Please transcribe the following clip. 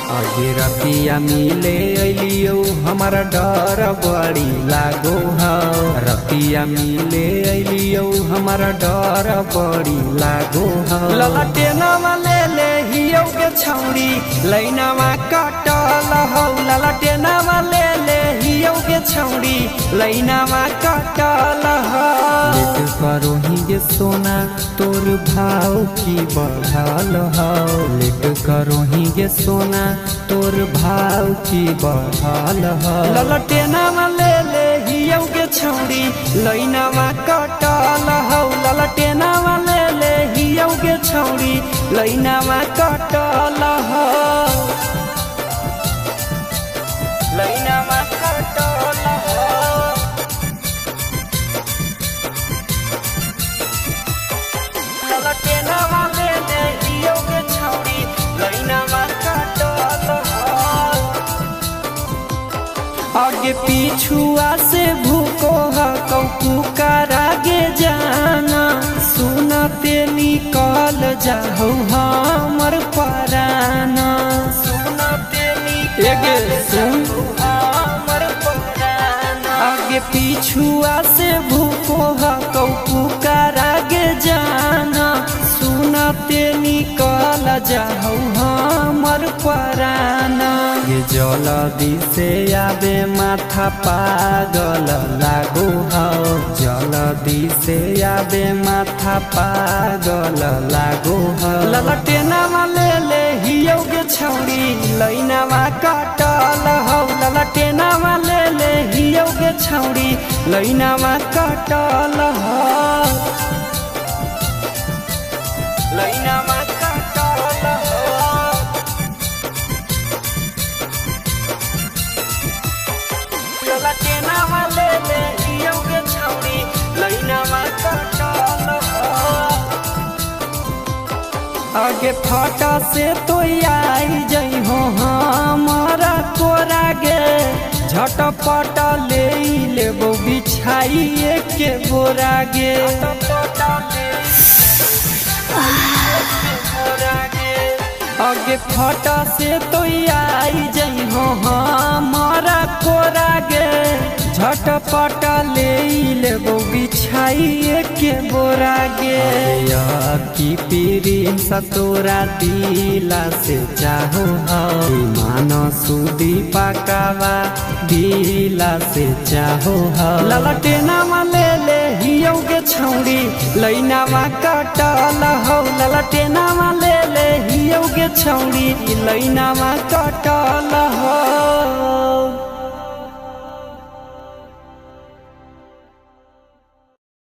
आगे रतिया मिले अलियो हमारा डर बड़ी लागो ह रतिया मिले अलियो हमारा डर बड़ी लागो ह ललटेनवा ले ले हियो के छौरी लैनवा कटल हौ ललटेनवा ले ले हियो के छौरी लैनवा कटल हौ लेट करो ही गे सोना तोर भाव की बढ़ल हौ लेट करो ही गे सोना तोर भाव की बढ़ल हौ ललटेनवा ले ले हियो के छौरी लैनवा कटल हौ ललटेनवा ले ले हियो के छौरी लैनवा कटल हौ लैनवा कटल हौ ललटेनवा ले ले हियो के छौरी लैनवा कटल हौ आगे पीछुआ से भूको ह कौकुकार आगे जाना सुनते निकल जाहु हमर पराना सुनते निकल जाहु हमर पराना आगे पीछुआ से भूको ह कौकुकार आगे जाना सुनते निकल जाहु हमर पराना ये जल्दी से आबे माथा पागल लागो हौ जल्दी से आबे माथा पागल लागो हौ ललटेनवा ले ले हियो के छौरी लैनवा कटल हौ ललटेनवा ले ले हियो के छौरी लैनवा कटल हौ लैनवा कटल हौ ललटेनवा ले ले हियो के छौरी लैनवा कटल हौ आगे फटा से तो आई जई हो हमारा कोरा गे झटपट ले लेबो बिछाई के बोरा गे आगे फटा से तो आई जई हो हमारा कोरा गे झटपट ले लेबो बिछाई के बोरा गे की पीरी सतोरा दिला से चाहो हौ मान सुदी पकावा दिला से चाहो हौ ललटेनवा ले ले हियो के छौरी लैनवा कटल हौ ललटेनवा ले ले हियो के छौरी लैनवा कटल हौ